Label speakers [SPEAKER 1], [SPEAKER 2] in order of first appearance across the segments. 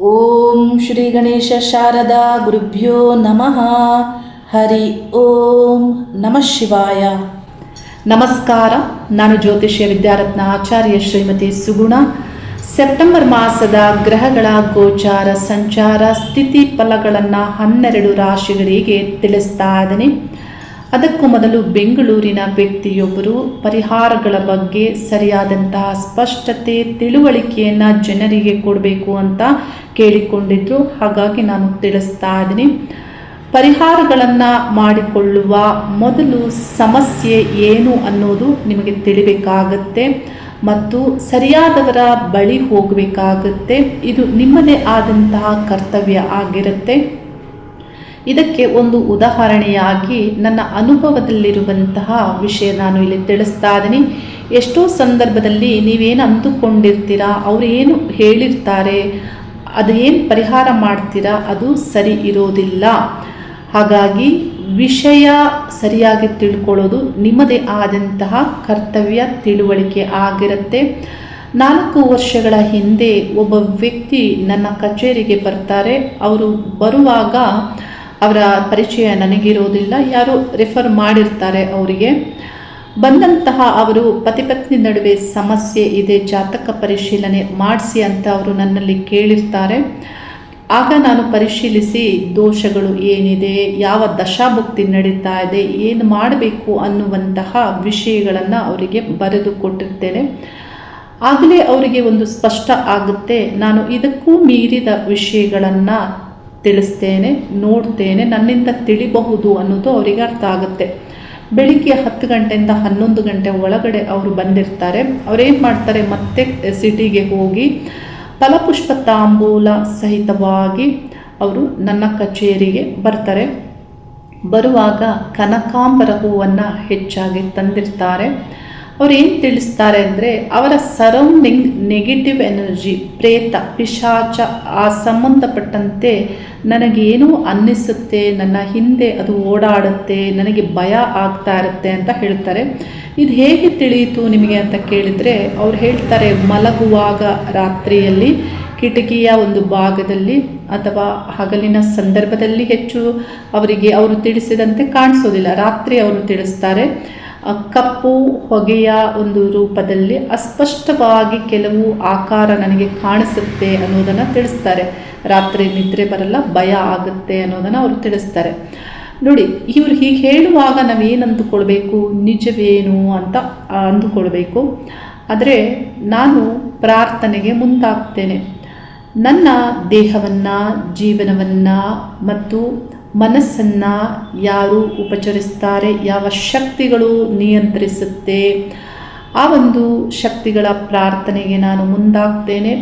[SPEAKER 1] ಓಂ ಶ್ರೀ ಗಣೇಶ ಶಾರದಾ ಗುರುಭ್ಯೋ ನಮಃ. ಹರಿ ಓಂ ನಮಃ ಶಿವಾಯ. ನಮಸ್ಕಾರ. ನಾನು ಜ್ಯೋತಿಷ್ಯ ವಿದ್ಯಾರತ್ನ ಆಚಾರ್ಯ ಶ್ರೀಮತಿ ಸುಗುಣ. ಸೆಪ್ಟೆಂಬರ್ ಮಾಸದ ಗ್ರಹಗಳ ಗೋಚಾರ ಸಂಚಾರ ಸ್ಥಿತಿ ಫಲಗಳನ್ನು 12 ರಾಶಿಗಳಿಗೆ ತಿಳಿಸ್ತಾ ಇದ್ದೀನಿ. ಅದಕ್ಕೂ ಮೊದಲು ಬೆಂಗಳೂರಿನ ವ್ಯಕ್ತಿಯೊಬ್ಬರು ಪರಿಹಾರಗಳ ಬಗ್ಗೆ ಸರಿಯಾದಂತಹ ಸ್ಪಷ್ಟತೆ ತಿಳುವಳಿಕೆಯನ್ನು ಜನರಿಗೆ ಕೊಡಬೇಕು ಅಂತ ಕೇಳಿಕೊಂಡಿದ್ರು. ಹಾಗಾಗಿ ನಾನು ತಿಳಿಸ್ತಾ ಇದ್ದೀನಿ. ಪರಿಹಾರಗಳನ್ನು ಮಾಡಿಕೊಳ್ಳುವ ಮೊದಲು ಸಮಸ್ಯೆ ಏನು ಅನ್ನೋದು ನಿಮಗೆ ತಿಳಿಬೇಕಾಗತ್ತೆ ಮತ್ತು ಸರಿಯಾದವರ ಬಳಿ ಹೋಗಬೇಕಾಗತ್ತೆ. ಇದು ನಿಮ್ಮದೇ ಆದಂತಹ ಕರ್ತವ್ಯ ಆಗಿರುತ್ತೆ. ಇದಕ್ಕೆ ಒಂದು ಉದಾಹರಣೆಯಾಗಿ ನನ್ನ ಅನುಭವದಲ್ಲಿರುವಂತಹ ವಿಷಯ ನಾನು ಇಲ್ಲಿ ತಿಳಿಸ್ತಾ ಇದ್ದೀನಿ. ಎಷ್ಟೋ ಸಂದರ್ಭದಲ್ಲಿ ನೀವೇನು ಅಂದುಕೊಂಡಿರ್ತೀರಾ, ಅವರು ಏನು ಹೇಳಿರ್ತಾರೆ, ಅದೇನು ಪರಿಹಾರ ಮಾಡ್ತೀರಾ ಅದು ಸರಿ ಇರೋದಿಲ್ಲ. ಹಾಗಾಗಿ ವಿಷಯ ಸರಿಯಾಗಿ ತಿಳ್ಕೊಳ್ಳೋದು ನಿಮ್ಮದೇ ಆದಂತಹ ಕರ್ತವ್ಯ ತಿಳುವಳಿಕೆ ಆಗಿರುತ್ತೆ. 4 ವರ್ಷಗಳ ಹಿಂದೆ ಒಬ್ಬ ವ್ಯಕ್ತಿ ನನ್ನ ಕಚೇರಿಗೆ ಬರ್ತಾರೆ. ಅವರು ಬರುವಾಗ ಅವರ ಪರಿಚಯ ನನಗಿರೋದಿಲ್ಲ, ಯಾರೋ ರೆಫರ್ ಮಾಡಿರ್ತಾರೆ. ಅವರಿಗೆ ಬಂದಂತಹ ಅವರು ಪತಿ ನಡುವೆ ಸಮಸ್ಯೆ ಇದೆ, ಜಾತಕ ಪರಿಶೀಲನೆ ಮಾಡಿಸಿ ಅಂತ ಅವರು ನನ್ನಲ್ಲಿ ಕೇಳಿರ್ತಾರೆ. ಆಗ ನಾನು ಪರಿಶೀಲಿಸಿ ದೋಷಗಳು ಏನಿದೆ, ಯಾವ ದಶಾಭುಕ್ತಿ ನಡೀತಾ ಇದೆ, ಏನು ಮಾಡಬೇಕು ಅನ್ನುವಂತಹ ವಿಷಯಗಳನ್ನು ಅವರಿಗೆ ಬರೆದು ಕೊಟ್ಟಿರ್ತೇನೆ. ಆಗಲೇ ಅವರಿಗೆ ಒಂದು ಸ್ಪಷ್ಟ ಆಗುತ್ತೆ, ನಾನು ಇದಕ್ಕೂ ಮೀರಿದ ವಿಷಯಗಳನ್ನು ತಿಳಿಸ್ತೇನೆ, ನೋಡ್ತೇನೆ, ನನ್ನಿಂದ ತಿಳಿಬಹುದು ಅನ್ನೋದು ಅವರಿಗೆ ಅರ್ಥ ಆಗುತ್ತೆ. ಬೆಳಿಗ್ಗೆ 10 ಗಂಟೆಯಿಂದ 11 ಗಂಟೆ ಒಳಗಡೆ ಅವರು ಬಂದಿರ್ತಾರೆ. ಅವರೇನು ಮಾಡ್ತಾರೆ, ಮತ್ತೆ ಸಿಟಿಗೆ ಹೋಗಿ ಫಲಪುಷ್ಪ ತಾಂಬೂಲ ಸಹಿತವಾಗಿ ಅವರು ನನ್ನ ಕಚೇರಿಗೆ ಬರ್ತಾರೆ. ಬರುವಾಗ ಕನಕಾಂಬರ ಹೂವನ್ನು ಹೆಚ್ಚಾಗಿ ತಂದಿರ್ತಾರೆ. ಅವ್ರು ಏನು ತಿಳಿಸ್ತಾರೆ ಅಂದರೆ, ಅವರ ಸರೌಂಡಿಂಗ್ ನೆಗೆಟಿವ್ ಎನರ್ಜಿ, ಪ್ರೇತ ಪಿಶಾಚ ಆ ಸಂಬಂಧಪಟ್ಟಂತೆ ನನಗೇನೋ ಅನ್ನಿಸುತ್ತೆ, ನನ್ನ ಹಿಂದೆ ಅದು ಓಡಾಡುತ್ತೆ, ನನಗೆ ಭಯ ಆಗ್ತಾ ಇರುತ್ತೆ ಅಂತ ಹೇಳ್ತಾರೆ. ಇದು ಹೇಗೆ ತಿಳಿಯಿತು ನಿಮಗೆ ಅಂತ ಕೇಳಿದರೆ, ಅವ್ರು ಹೇಳ್ತಾರೆ, ಮಲಗುವಾಗ ರಾತ್ರಿಯಲ್ಲಿ ಕಿಟಕಿಯ ಒಂದು ಭಾಗದಲ್ಲಿ ಅಥವಾ ಹಗಲಿನ ಸಂದರ್ಭದಲ್ಲಿ ಹೆಚ್ಚು ಅವರಿಗೆ ಅವರು ತಿಳಿಸಿದಂತೆ ಕಾಣಿಸೋದಿಲ್ಲ. ರಾತ್ರಿ ಅವರು ತಿಳಿಸ್ತಾರೆ, ಕಪ್ಪು ಹೊಗೆಯ ಒಂದು ರೂಪದಲ್ಲಿ ಅಸ್ಪಷ್ಟವಾಗಿ ಕೆಲವು ಆಕಾರ ನನಗೆ ಕಾಣಿಸುತ್ತೆ ಅನ್ನೋದನ್ನು ತಿಳಿಸ್ತಾರೆ. ರಾತ್ರಿ ನಿದ್ರೆ ಬರಲ್ಲ, ಭಯ ಆಗುತ್ತೆ ಅನ್ನೋದನ್ನು ಅವರು ತಿಳಿಸ್ತಾರೆ. ನೋಡಿ, ಇವರು ಹೀಗೆ ಹೇಳುವಾಗ ನಾವೇನು ಅಂದುಕೊಳ್ಬೇಕು, ನಿಜವೇನು ಅಂತ ಅಂದುಕೊಳ್ಬೇಕು. ಆದರೆ ನಾನು ಪ್ರಾರ್ಥನೆಗೆ ಮುಂದಾಗ್ತೇನೆ. ನನ್ನ ದೇಹವನ್ನು, ಜೀವನವನ್ನು ಮತ್ತು ಮನಸ್ಸನ್ನು ಯಾರು ಉಪಚರಿಸ್ತಾರೆ, ಯಾವ ಶಕ್ತಿಗಳು ನಿಯಂತ್ರಿಸುತ್ತೆ, ಆ ಒಂದು ಶಕ್ತಿಗಳ ಪ್ರಾರ್ಥನೆಗೆ ನಾನು ಮುಂದಾಗ್ತೇನೆ.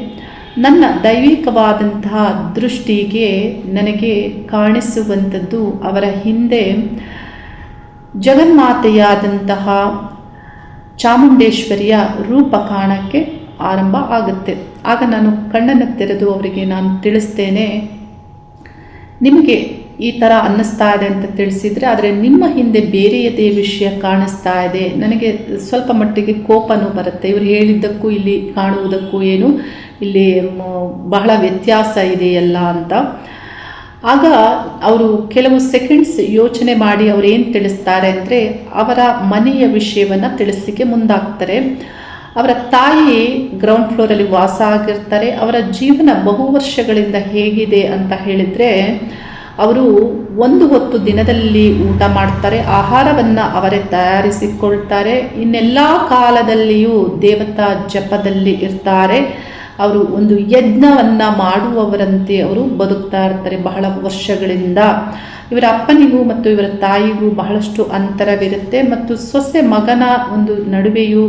[SPEAKER 1] ನನ್ನ ದೈವಿಕವಾದಂತಹ ದೃಷ್ಟಿಗೆ ನನಗೆ ಕಾಣಿಸುವಂಥದ್ದು ಅವರ ಹಿಂದೆ ಜಗನ್ಮಾತೆಯಾದಂತಹ ಚಾಮುಂಡೇಶ್ವರಿಯ ರೂಪ ಕಾಣಕ್ಕೆ ಆರಂಭ ಆಗುತ್ತೆ. ಆಗ ನಾನು ಕಣ್ಣನ್ನು ತೆರೆದು ಅವರಿಗೆ ನಾನು ತಿಳಿಸ್ತೇನೆ, ನಿಮಗೆ ಈ ಥರ ಅನ್ನಿಸ್ತಾ ಇದೆ ಅಂತ ತಿಳಿಸಿದರೆ, ಆದರೆ ನಿಮ್ಮ ಹಿಂದೆ ಬೇರೆಯದೇ ವಿಷಯ ಕಾಣಿಸ್ತಾ ಇದೆ, ನನಗೆ ಸ್ವಲ್ಪ ಮಟ್ಟಿಗೆ ಕೋಪನೂ ಬರುತ್ತೆ. ಇವರು ಹೇಳಿದ್ದಕ್ಕೂ ಇಲ್ಲಿ ಕಾಣುವುದಕ್ಕೂ ಏನು ಇಲ್ಲಿ ಬಹಳ ವ್ಯತ್ಯಾಸ ಇದೆಯಲ್ಲ ಅಂತ. ಆಗ ಅವರು ಕೆಲವು ಸೆಕೆಂಡ್ಸ್ ಯೋಚನೆ ಮಾಡಿ ಅವರು ಏನು ತಿಳಿಸ್ತಾರೆ ಅಂದರೆ, ಅವರ ಮನೆಯ ವಿಷಯವನ್ನು ತಿಳಿಸ್ಲಿಕ್ಕೆ ಮುಂದಾಗ್ತಾರೆ. ಅವರ ತಾಯಿ ಗ್ರೌಂಡ್ ಫ್ಲೋರಲ್ಲಿ ವಾಸ ಆಗಿರ್ತಾರೆ. ಅವರ ಜೀವನ ಬಹು ವರ್ಷಗಳಿಂದ ಹೇಗಿದೆ ಅಂತ ಹೇಳಿದರೆ, ಅವರು ಒಂದು ಹೊತ್ತು ದಿನದಲ್ಲಿ ಊಟ ಮಾಡ್ತಾರೆ, ಆಹಾರವನ್ನು ಅವರೇ ತಯಾರಿಸಿಕೊಳ್ತಾರೆ, ಇನ್ನೆಲ್ಲ ಕಾಲದಲ್ಲಿಯೂ ದೇವತಾ ಜಪದಲ್ಲಿ ಇರ್ತಾರೆ. ಅವರು ಒಂದು ಯಜ್ಞವನ್ನು ಮಾಡುವವರಂತೆ ಅವರು ಬದುಕ್ತಾ ಇರ್ತಾರೆ ಬಹಳ ವರ್ಷಗಳಿಂದ. ಇವರ ಅಪ್ಪನಿಗೂ ಮತ್ತು ಇವರ ತಾಯಿಗೂ ಬಹಳಷ್ಟು ಅಂತರವಿರುತ್ತೆ ಮತ್ತು ಸೊಸೆ ಮಗನ ಒಂದು ನಡುವೆಯೂ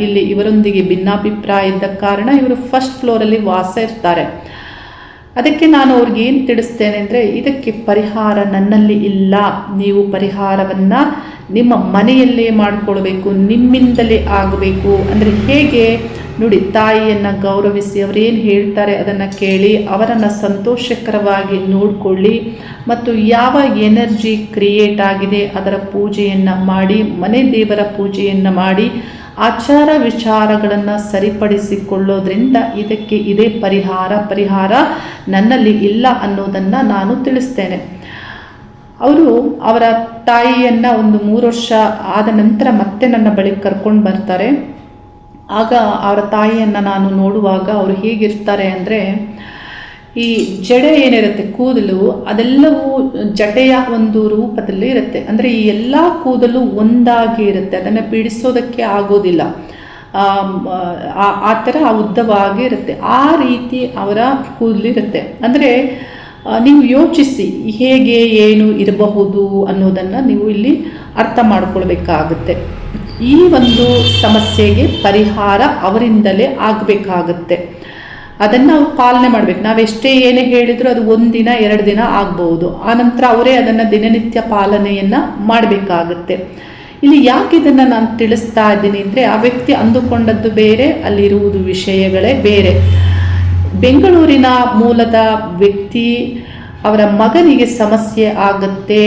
[SPEAKER 1] ಇಲ್ಲಿ ಇವರೊಂದಿಗೆ ಭಿನ್ನಾಭಿಪ್ರಾಯ ಇದ್ದ ಕಾರಣ ಇವರು ಫಸ್ಟ್ ಫ್ಲೋರಲ್ಲಿ ವಾಸ ಇರ್ತಾರೆ. ಅದಕ್ಕೆ ನಾನು ಅವ್ರಿಗೆ ಏನು ತಿಳಿಸ್ತೇನೆ ಅಂದರೆ, ಇದಕ್ಕೆ ಪರಿಹಾರ ನನ್ನಲ್ಲಿ ಇಲ್ಲ, ನೀವು ಪರಿಹಾರವನ್ನು ನಿಮ್ಮ ಮನೆಯಲ್ಲೇ ಮಾಡಿಕೊಳ್ಬೇಕು, ನಿಮ್ಮಿಂದಲೇ ಆಗಬೇಕು. ಅಂದರೆ ಹೇಗೆ ನೋಡಿ, ತಾಯಿಯನ್ನು ಗೌರವಿಸಿ ಅವರೇನು ಹೇಳ್ತಾರೆ ಅದನ್ನು ಕೇಳಿ ಅವರನ್ನು ಸಂತೋಷಕರವಾಗಿ ನೋಡಿಕೊಳ್ಳಿ ಮತ್ತು ಯಾವ ಎನರ್ಜಿ ಕ್ರಿಯೇಟ್ ಆಗಿದೆ ಅದರ ಪೂಜೆಯನ್ನು ಮಾಡಿ, ಮನೆ ದೇವರ ಪೂಜೆಯನ್ನು ಮಾಡಿ, ಆಚಾರ ವಿಚಾರಗಳನ್ನು ಸರಿಪಡಿಸಿಕೊಳ್ಳೋದ್ರಿಂದ ಇದಕ್ಕೆ ಇದೇ ಪರಿಹಾರ ನನ್ನಲ್ಲಿ ಇಲ್ಲ ಅನ್ನೋದನ್ನು ನಾನು ತಿಳಿಸ್ತೇನೆ. ಅವರು ಅವರ ತಾಯಿಯನ್ನು ಒಂದು 3 ವರ್ಷ ಆದ ನಂತರ ಮತ್ತೆ ನನ್ನ ಬಳಿ ಕರ್ಕೊಂಡು ಬರ್ತಾರೆ. ಆಗ ಅವರ ತಾಯಿಯನ್ನು ನಾನು ನೋಡುವಾಗ ಅವರು ಹೇಗಿರ್ತಾರೆ ಅಂದರೆ, ಈ ಜಡೆ ಏನಿರುತ್ತೆ, ಕೂದಲು ಅದೆಲ್ಲವೂ ಜಟೆಯ ಒಂದು ರೂಪದಲ್ಲಿ ಇರುತ್ತೆ. ಅಂದರೆ ಈ ಎಲ್ಲ ಕೂದಲು ಒಂದಾಗಿ ಇರುತ್ತೆ, ಅದನ್ನು ಬಿಡಿಸೋದಕ್ಕೆ ಆಗೋದಿಲ್ಲ. ಆ ಥರ ಉದ್ದವಾಗಿ ಇರುತ್ತೆ. ಆ ರೀತಿ ಅವರ ಕೂದಲಿರುತ್ತೆ. ಅಂದರೆ ನೀವು ಯೋಚಿಸಿ ಹೇಗೆ ಏನು ಇರಬಹುದು ಅನ್ನೋದನ್ನು ನೀವು ಇಲ್ಲಿ ಅರ್ಥ ಮಾಡ್ಕೊಳ್ಬೇಕಾಗುತ್ತೆ. ಈ ಒಂದು ಸಮಸ್ಯೆಗೆ ಪರಿಹಾರ ಅವರಿಂದಲೇ ಆಗಬೇಕಾಗುತ್ತೆ. ಅದನ್ನು ನಾವು ಪಾಲನೆ ಮಾಡಬೇಕು. ನಾವೆಷ್ಟೇ ಏನೇ ಹೇಳಿದರೂ ಅದು 1 ದಿನ 2 ದಿನ ಆಗ್ಬೋದು. ಆನಂತರ ಅವರೇ ಅದನ್ನು ದಿನನಿತ್ಯ ಪಾಲನೆಯನ್ನು ಮಾಡಬೇಕಾಗುತ್ತೆ. ಇಲ್ಲಿ ಯಾಕೆ ಇದನ್ನು ನಾನು ತಿಳಿಸ್ತಾ ಇದ್ದೀನಿ ಅಂದರೆ, ಆ ವ್ಯಕ್ತಿ ಅಂದುಕೊಂಡದ್ದು ಬೇರೆ, ಅಲ್ಲಿರುವುದು ವಿಷಯಗಳೇ ಬೇರೆ. ಬೆಂಗಳೂರಿನ ಮೂಲದ ವ್ಯಕ್ತಿ, ಅವರ ಮಗನಿಗೆ ಸಮಸ್ಯೆ ಆಗುತ್ತೆ.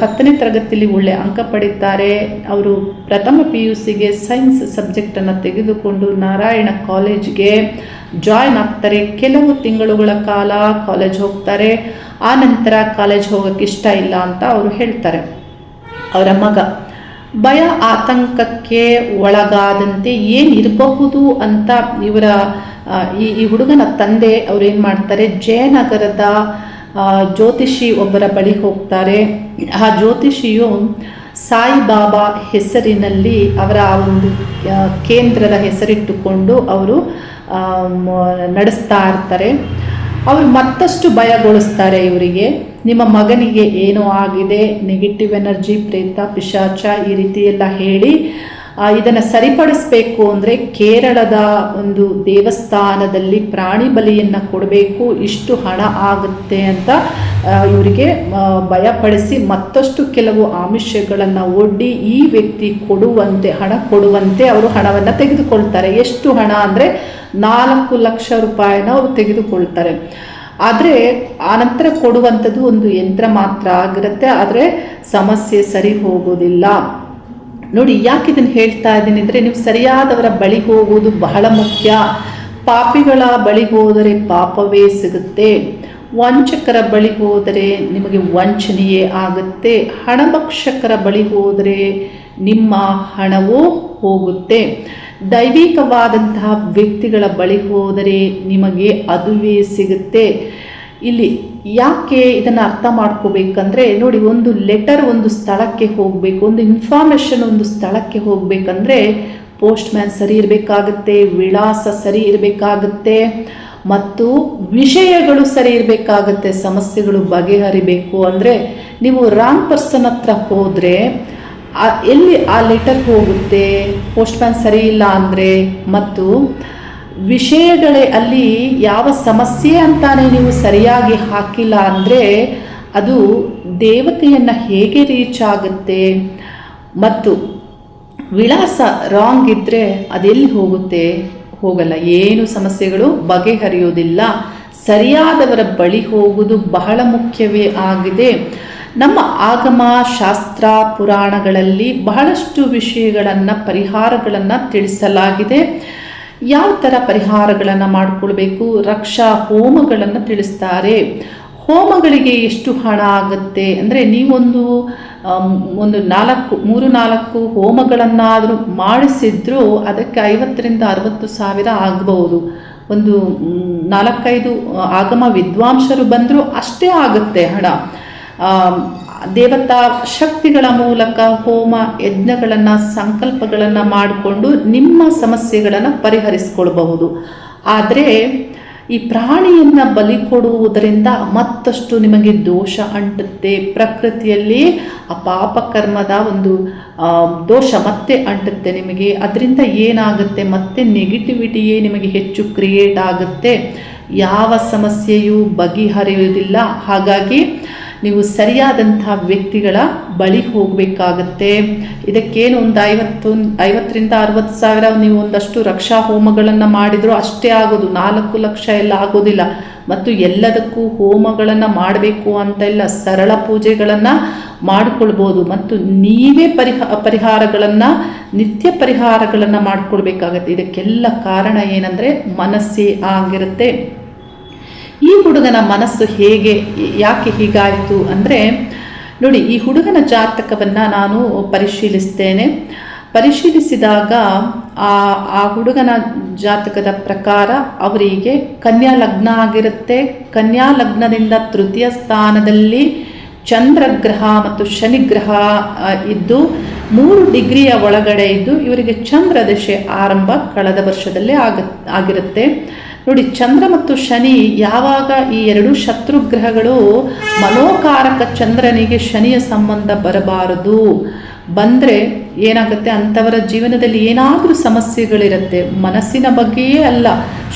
[SPEAKER 1] 10ನೇ ತರಗತಿಯಲ್ಲಿ ಒಳ್ಳೆ ಅಂಕ ಪಡೀತಾರೆ. ಅವರು ಪ್ರಥಮ PUCಗೆ ಸೈನ್ಸ್ ಸಬ್ಜೆಕ್ಟನ್ನು ತೆಗೆದುಕೊಂಡು ನಾರಾಯಣ ಕಾಲೇಜ್ಗೆ ಜಾಯ್ನ್ ಆಗ್ತಾರೆ. ಕೆಲವು ತಿಂಗಳುಗಳ ಕಾಲ ಕಾಲೇಜ್ ಹೋಗ್ತಾರೆ. ಆ ನಂತರ ಕಾಲೇಜ್ ಹೋಗೋಕ್ಕೆ ಇಷ್ಟ ಇಲ್ಲ ಅಂತ ಅವರು ಹೇಳ್ತಾರೆ. ಅವರ ಮಗ ಭಯ ಆತಂಕಕ್ಕೆ ಒಳಗಾದಂತೆ ಏನಿರಬಹುದು ಅಂತ ಈ ಹುಡುಗನ ತಂದೆ ಅವ್ರು ಏನು ಮಾಡ್ತಾರೆ, ಜಯನಗರದ ಜ್ಯೋತಿಷಿ ಒಬ್ಬರ ಬಳಿ ಹೋಗ್ತಾರೆ. ಆ ಜ್ಯೋತಿಷಿಯು ಸಾಯಿಬಾಬಾ ಹೆಸರಿನಲ್ಲಿ ಅವರ ಒಂದು ಕೇಂದ್ರದ ಹೆಸರಿಟ್ಟುಕೊಂಡು ಅವರು ನಡೆಸ್ತಾ ಇರ್ತಾರೆ. ಅವರು ಮತ್ತಷ್ಟು ಭಯಗೊಳಿಸ್ತಾರೆ ಇವರಿಗೆ. ನಿಮ್ಮ ಮಗನಿಗೆ ಏನೋ ಆಗಿದೆ, ನೆಗೆಟಿವ್ ಎನರ್ಜಿ, ಪ್ರೇತ, ಪಿಶಾಚ ಈ ರೀತಿ ಎಲ್ಲ ಹೇಳಿ ಇದನ್ನು ಸರಿಪಡಿಸಬೇಕು ಅಂದರೆ ಕೇರಳದ ಒಂದು ದೇವಸ್ಥಾನದಲ್ಲಿ ಪ್ರಾಣಿ ಬಲಿಯನ್ನು ಕೊಡಬೇಕು, ಇಷ್ಟು ಹಣ ಆಗುತ್ತೆ ಅಂತ ಇವರಿಗೆ ಭಯಪಡಿಸಿ ಮತ್ತಷ್ಟು ಕೆಲವು ಆಮಿಷಗಳನ್ನು ಒಡ್ಡಿ ಈ ವ್ಯಕ್ತಿ ಹಣ ಕೊಡುವಂತೆ ಅವರು ಹಣವನ್ನು ತೆಗೆದುಕೊಳ್ತಾರೆ. ಎಷ್ಟು ಹಣ ಅಂದರೆ 4 ಲಕ್ಷ ರೂಪಾಯಿನ ಅವರು ತೆಗೆದುಕೊಳ್ತಾರೆ. ಆದರೆ ಆನಂತರ ಕೊಡುವಂಥದ್ದು ಒಂದು ಯಂತ್ರ ಮಾತ್ರ ಆಗಿರುತ್ತೆ. ಆದರೆ ಸಮಸ್ಯೆ ಸರಿ ಹೋಗೋದಿಲ್ಲ. ನೋಡಿ, ಯಾಕೆ ಇದನ್ನು ಹೇಳ್ತಾ ಇದ್ದೀನಿ ಅಂದರೆ, ನೀವು ಸರಿಯಾದವರ ಬಳಿ ಹೋಗುವುದು ಬಹಳ ಮುಖ್ಯ. ಪಾಪಿಗಳ ಬಳಿ ಹೋದರೆ ಪಾಪವೇ ಸಿಗುತ್ತೆ. ವಂಚಕರ ಬಳಿ ಹೋದರೆ ನಿಮಗೆ ವಂಚನೆಯೇ ಆಗುತ್ತೆ. ಹಣಭಕ್ಷಕರ ಬಳಿ ಹೋದರೆ ನಿಮ್ಮ ಹಣವೂ ಹೋಗುತ್ತೆ. ದೈವಿಕವಾದಂತಹ ವ್ಯಕ್ತಿಗಳ ಬಳಿ ಹೋದರೆ ನಿಮಗೆ ಅದುವೇ ಸಿಗುತ್ತೆ. ಇಲ್ಲಿ ಯಾಕೆ ಇದನ್ನು ಅರ್ಥ ಮಾಡ್ಕೋಬೇಕಂದ್ರೆ, ನೋಡಿ, ಒಂದು ಲೆಟರ್ ಒಂದು ಸ್ಥಳಕ್ಕೆ ಹೋಗಬೇಕು, ಒಂದು ಇನ್ಫಾರ್ಮೇಷನ್ ಒಂದು ಸ್ಥಳಕ್ಕೆ ಹೋಗಬೇಕಂದ್ರೆ ಪೋಸ್ಟ್ ಮ್ಯಾನ್ ಸರಿ ಇರಬೇಕಾಗುತ್ತೆ, ವಿಳಾಸ ಸರಿ ಇರಬೇಕಾಗುತ್ತೆ, ಮತ್ತು ವಿಷಯಗಳು ಸರಿ ಇರಬೇಕಾಗುತ್ತೆ. ಸಮಸ್ಯೆಗಳು ಬಗೆಹರಿಬೇಕು ಅಂದರೆ ನೀವು ರಾಂಗ್ ಪರ್ಸನ್ ಹತ್ರ ಹೋದರೆ ಎಲ್ಲಿ ಆ ಲೆಟರ್ ಹೋಗುತ್ತೆ, ಪೋಸ್ಟ್ ಮ್ಯಾನ್ ಸರಿ ಇಲ್ಲ ಅಂದರೆ, ಮತ್ತು ವಿಷಯಗಳೇ ಅಲ್ಲಿ ಯಾವ ಸಮಸ್ಯೆ ಅಂತಾನೆ ನೀವು ಸರಿಯಾಗಿ ಹಾಕಿಲ್ಲ ಅಂದರೆ ಅದು ದೇವತೆಯನ್ನು ಹೇಗೆ ರೀಚ್ ಆಗುತ್ತೆ, ಮತ್ತು ವಿಳಾಸ ರಾಂಗ್ ಇದ್ದರೆ ಅದೆಲ್ಲಿ ಹೋಗುತ್ತೆ, ಹೋಗಲ್ಲ. ಏನು ಸಮಸ್ಯೆಗಳು ಬಗೆಹರಿಯೋದಿಲ್ಲ. ಸರಿಯಾದವರ ಬಳಿ ಹೋಗುವುದು ಬಹಳ ಮುಖ್ಯವೇ ಆಗಿದೆ. ನಮ್ಮ ಆಗಮ ಶಾಸ್ತ್ರ ಪುರಾಣಗಳಲ್ಲಿ ಬಹಳಷ್ಟು ವಿಷಯಗಳನ್ನು ಪರಿಹಾರಗಳನ್ನು ತಿಳಿಸಲಾಗಿದೆ. ಯಾವ ಥರ ಪರಿಹಾರಗಳನ್ನು ಮಾಡಿಕೊಳ್ಬೇಕು, ರಕ್ಷಾ ಹೋಮಗಳನ್ನು ತಿಳಿಸ್ತಾರೆ. ಹೋಮಗಳಿಗೆ ಎಷ್ಟು ಹಣ ಆಗುತ್ತೆ ಅಂದರೆ, ನೀವೊಂದು 3-4 ಹೋಮಗಳನ್ನಾದರೂ ಮಾಡಿಸಿದ್ರೂ ಅದಕ್ಕೆ 50,000 to 60,000 ಆಗಬಹುದು. ಒಂದು 4-5 ಆಗಮ ವಿದ್ವಾಂಸರು ಬಂದರೂ ಅಷ್ಟೇ ಆಗುತ್ತೆ ಹಣ. ದೇವತಾ ಶಕ್ತಿಗಳ ಮೂಲಕ ಹೋಮ ಯಜ್ಞಗಳನ್ನು ಸಂಕಲ್ಪಗಳನ್ನು ಮಾಡಿಕೊಂಡು ನಿಮ್ಮ ಸಮಸ್ಯೆಗಳನ್ನು ಪರಿಹರಿಸಿಕೊಳ್ಬಹುದು. ಆದರೆ ಈ ಪ್ರಾಣಿಯನ್ನು ಬಲಿ ಕೊಡುವುದರಿಂದ ಮತ್ತಷ್ಟು ನಿಮಗೆ ದೋಷ ಅಂಟುತ್ತೆ. ಪ್ರಕೃತಿಯಲ್ಲಿ ಆ ಪಾಪಕರ್ಮದ ಒಂದು ದೋಷ ಮತ್ತೆ ಅಂಟುತ್ತೆ ನಿಮಗೆ. ಅದರಿಂದ ಏನಾಗುತ್ತೆ, ಮತ್ತೆ ನೆಗೆಟಿವಿಟಿಯೇ ನಿಮಗೆ ಹೆಚ್ಚು ಕ್ರಿಯೇಟ್ ಆಗುತ್ತೆ. ಯಾವ ಸಮಸ್ಯೆಯೂ ಬಗೆಹರಿಯುವುದಿಲ್ಲ. ಹಾಗಾಗಿ ನೀವು ಸರಿಯಾದಂತಹ ವ್ಯಕ್ತಿಗಳ ಬಳಿ ಹೋಗಬೇಕಾಗತ್ತೆ. ಇದಕ್ಕೇನು ಒಂದು 50,000 to 60,000 ನೀವು ಒಂದಷ್ಟು ರಕ್ಷಾ ಹೋಮಗಳನ್ನು ಮಾಡಿದರೂ ಅಷ್ಟೇ ಆಗೋದು. 4 ಲಕ್ಷ ಎಲ್ಲ ಆಗೋದಿಲ್ಲ. ಮತ್ತು ಎಲ್ಲದಕ್ಕೂ ಹೋಮಗಳನ್ನು ಮಾಡಬೇಕು ಅಂತ ಇಲ್ಲ. ಸರಳ ಪೂಜೆಗಳನ್ನು ಮಾಡಿಕೊಳ್ಬೋದು. ಮತ್ತು ನೀವೇ ಪರಿಹಾರಗಳನ್ನು ನಿತ್ಯ ಪರಿಹಾರಗಳನ್ನು ಮಾಡಿಕೊಳ್ಬೇಕಾಗತ್ತೆ. ಇದಕ್ಕೆಲ್ಲ ಕಾರಣ ಏನಂದರೆ ಮನಸ್ಸೇ ಆಗಿರುತ್ತೆ. ಈ ಹುಡುಗನ ಮನಸ್ಸು ಯಾಕೆ ಹೀಗಾಯಿತು ಅಂದರೆ ನೋಡಿ, ಈ ಹುಡುಗನ ಜಾತಕವನ್ನು ನಾನು ಪರಿಶೀಲಿಸಿದಾಗ ಆ ಹುಡುಗನ ಜಾತಕದ ಪ್ರಕಾರ ಅವರಿಗೆ ಕನ್ಯಾ ಲಗ್ನ ಆಗಿರುತ್ತೆ. ಕನ್ಯಾ ಲಗ್ನದಿಂದ ತೃತೀಯ ಸ್ಥಾನದಲ್ಲಿ ಚಂದ್ರಗ್ರಹ ಮತ್ತು ಶನಿಗ್ರಹ ಇದ್ದು 3 ಡಿಗ್ರಿಯ ಒಳಗಡೆ ಇದ್ದು ಇವರಿಗೆ ಚಂದ್ರ ದಶೆ ಆರಂಭ ಕಳೆದ ವರ್ಷದಲ್ಲೇ ಆಗಿರುತ್ತೆ. ನೋಡಿ, ಚಂದ್ರ ಮತ್ತು ಶನಿ ಯಾವಾಗ ಈ 2 ಶತ್ರುಗ್ರಹಗಳು ಮನೋಕಾರಕ ಚಂದ್ರನಿಗೆ ಶನಿಯ ಸಂಬಂಧ ಬರಬಾರದು, ಬಂದರೆ ಏನಾಗುತ್ತೆ, ಅಂಥವರ ಜೀವನದಲ್ಲಿ ಏನಾದರೂ ಸಮಸ್ಯೆಗಳಿರುತ್ತೆ. ಮನಸ್ಸಿನ ಬಗ್ಗೆಯೇ ಅಲ್ಲ,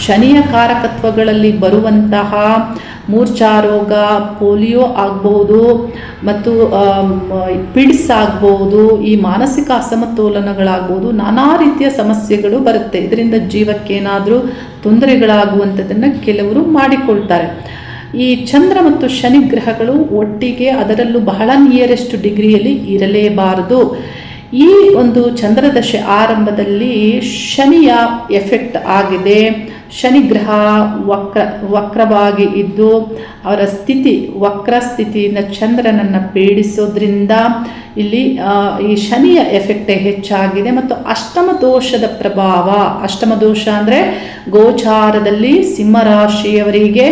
[SPEAKER 1] ಶನಿಯ ಕಾರಕತ್ವಗಳಲ್ಲಿ ಬರುವಂತಹ ಮೂರ್ಛಾರೋಗ, ಪೋಲಿಯೋ ಆಗ್ಬೋದು, ಮತ್ತು ಪಿಡ್ಸ್ ಆಗ್ಬೋದು, ಈ ಮಾನಸಿಕ ಅಸಮತೋಲನಗಳಾಗ್ಬೋದು, ನಾನಾ ರೀತಿಯ ಸಮಸ್ಯೆಗಳು ಬರುತ್ತೆ. ಇದರಿಂದ ಜೀವಕ್ಕೇನಾದರೂ ತೊಂದರೆಗಳಾಗುವಂಥದ್ದನ್ನು ಕೆಲವರು ಮಾಡಿಕೊಳ್ತಾರೆ. ಈ ಚಂದ್ರ ಮತ್ತು ಶನಿ ಗ್ರಹಗಳು ಒಟ್ಟಿಗೆ, ಅದರಲ್ಲೂ ಬಹಳ ನಿಯರೆಸ್ಟ್ ಡಿಗ್ರಿಯಲ್ಲಿ ಇರಲೇಬಾರದು. ಈ ಒಂದು ಚಂದ್ರದಶೆ ಆರಂಭದಲ್ಲಿ ಶನಿಯ ಎಫೆಕ್ಟ್ ಆಗಿದೆ. ಶನಿಗ್ರಹ ವಕ್ರವಾಗಿ ಇದ್ದು ಅವರ ವಕ್ರ ಸ್ಥಿತಿಯಿಂದ ಚಂದ್ರನನ್ನು ಪೀಡಿಸೋದ್ರಿಂದ ಇಲ್ಲಿ ಈ ಶನಿಯ ಎಫೆಕ್ಟ್ ಹೆಚ್ಚಾಗಿದೆ. ಮತ್ತು ಅಷ್ಟಮ ದೋಷದ ಪ್ರಭಾವ, ಅಷ್ಟಮ ದೋಷ ಅಂದರೆ ಗೋಚಾರದಲ್ಲಿ ಸಿಂಹರಾಶಿಯವರಿಗೆ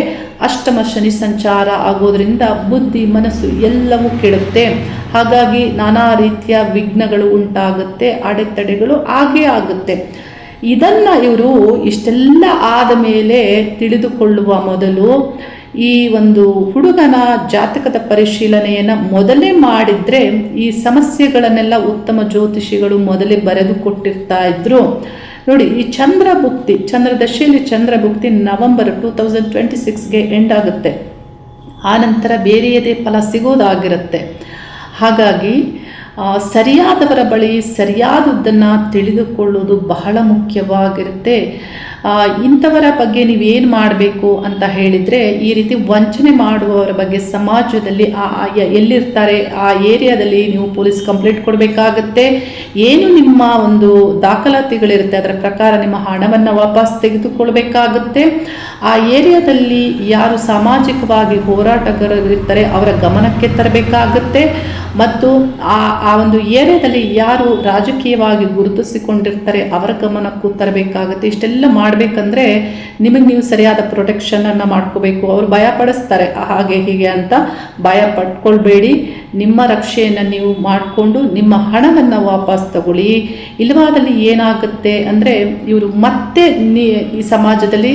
[SPEAKER 1] ಅಷ್ಟಮ ಶನಿ ಸಂಚಾರ ಆಗೋದ್ರಿಂದ ಬುದ್ಧಿ, ಮನಸ್ಸು ಎಲ್ಲವೂ ಕೆಡುತ್ತೆ. ಹಾಗಾಗಿ ನಾನಾ ರೀತಿಯ ವಿಘ್ನಗಳು ಉಂಟಾಗುತ್ತೆ, ಅಡೆತಡೆಗಳು ಆಗೇ ಆಗುತ್ತೆ. ಇದನ್ನು ಇವರು ಇಷ್ಟೆಲ್ಲ ಆದ ಮೇಲೆ ತಿಳಿದುಕೊಳ್ಳುವ ಮೊದಲು ಈ ಒಂದು ಹುಡುಗನ ಜಾತಕದ ಪರಿಶೀಲನೆಯನ್ನು ಮೊದಲೇ ಮಾಡಿದರೆ ಈ ಸಮಸ್ಯೆಗಳನ್ನೆಲ್ಲ ಉತ್ತಮ ಜ್ಯೋತಿಷಿಗಳು ಮೊದಲೇ ಬರೆದು ಕೊಟ್ಟಿರ್ತಾ ಇದ್ರು. ನೋಡಿ, ಈ ಚಂದ್ರ ದಶೆಯಲ್ಲಿ ಚಂದ್ರಭುಕ್ತಿ ನವೆಂಬರ್ 2026ಗೆ ಎಂಡ್ ಆಗುತ್ತೆ. ಆನಂತರ ಬೇರೆಯದೇ ಫಲ ಸಿಗೋದಾಗಿರುತ್ತೆ. ಹಾಗಾಗಿ ಸರಿಯಾದವರ ಬಳಿ ಸರಿಯಾದದ್ದನ್ನು ತಿಳಿದುಕೊಳ್ಳೋದು ಬಹಳ ಮುಖ್ಯವಾಗಿರುತ್ತೆ. ಇಂಥವರ ಬಗ್ಗೆ ನೀವೇನು ಮಾಡಬೇಕು ಅಂತ ಹೇಳಿದರೆ, ಈ ರೀತಿ ವಂಚನೆ ಮಾಡುವವರ ಬಗ್ಗೆ ಸಮಾಜದಲ್ಲಿ ಎಲ್ಲಿರ್ತಾರೆ ಆ ಏರಿಯಾದಲ್ಲಿ ನೀವು ಪೊಲೀಸ್ ಕಂಪ್ಲೇಂಟ್ ಕೊಡಬೇಕಾಗತ್ತೆ. ಏನು ನಿಮ್ಮ ಒಂದು ದಾಖಲಾತಿಗಳಿರುತ್ತೆ ಅದರ ಪ್ರಕಾರ ನಿಮ್ಮ ಹಣವನ್ನು ವಾಪಸ್ ತೆಗೆದುಕೊಳ್ಬೇಕಾಗುತ್ತೆ. ಆ ಏರಿಯಾದಲ್ಲಿ ಯಾರು ಸಾಮಾಜಿಕವಾಗಿ ಹೋರಾಟಗಾರರಿರ್ತಾರೆ ಅವರ ಗಮನಕ್ಕೆ ತರಬೇಕಾಗುತ್ತೆ. ಮತ್ತು ಆ ಒಂದು ಏರಿಯಾದಲ್ಲಿ ಯಾರು ರಾಜಕೀಯವಾಗಿ ಗುರುತಿಸಿಕೊಂಡಿರ್ತಾರೆ ಅವರ ಗಮನಕ್ಕೂ ತರಬೇಕಾಗುತ್ತೆ. ಇಷ್ಟೆಲ್ಲ ಮಾಡಬೇಕಂದ್ರೆ ನಿಮಗೆ ನೀವು ಸರಿಯಾದ ಪ್ರೊಟೆಕ್ಷನನ್ನು ಮಾಡ್ಕೋಬೇಕು. ಅವರು ಭಯ ಪಡಿಸ್ತಾರೆ ಹಾಗೆ ಹೀಗೆ ಅಂತ, ಭಯ ಪಡ್ಕೊಳ್ಬೇಡಿ. ನಿಮ್ಮ ರಕ್ಷೆಯನ್ನು ನೀವು ಮಾಡಿಕೊಂಡು ನಿಮ್ಮ ಹಣವನ್ನು ವಾಪಸ್ ತಗೊಳ್ಳಿ. ಇಲ್ಲವಾದಲ್ಲಿ ಏನಾಗುತ್ತೆ ಅಂದರೆ ಇವರು ಮತ್ತೆ ಈ ಸಮಾಜದಲ್ಲಿ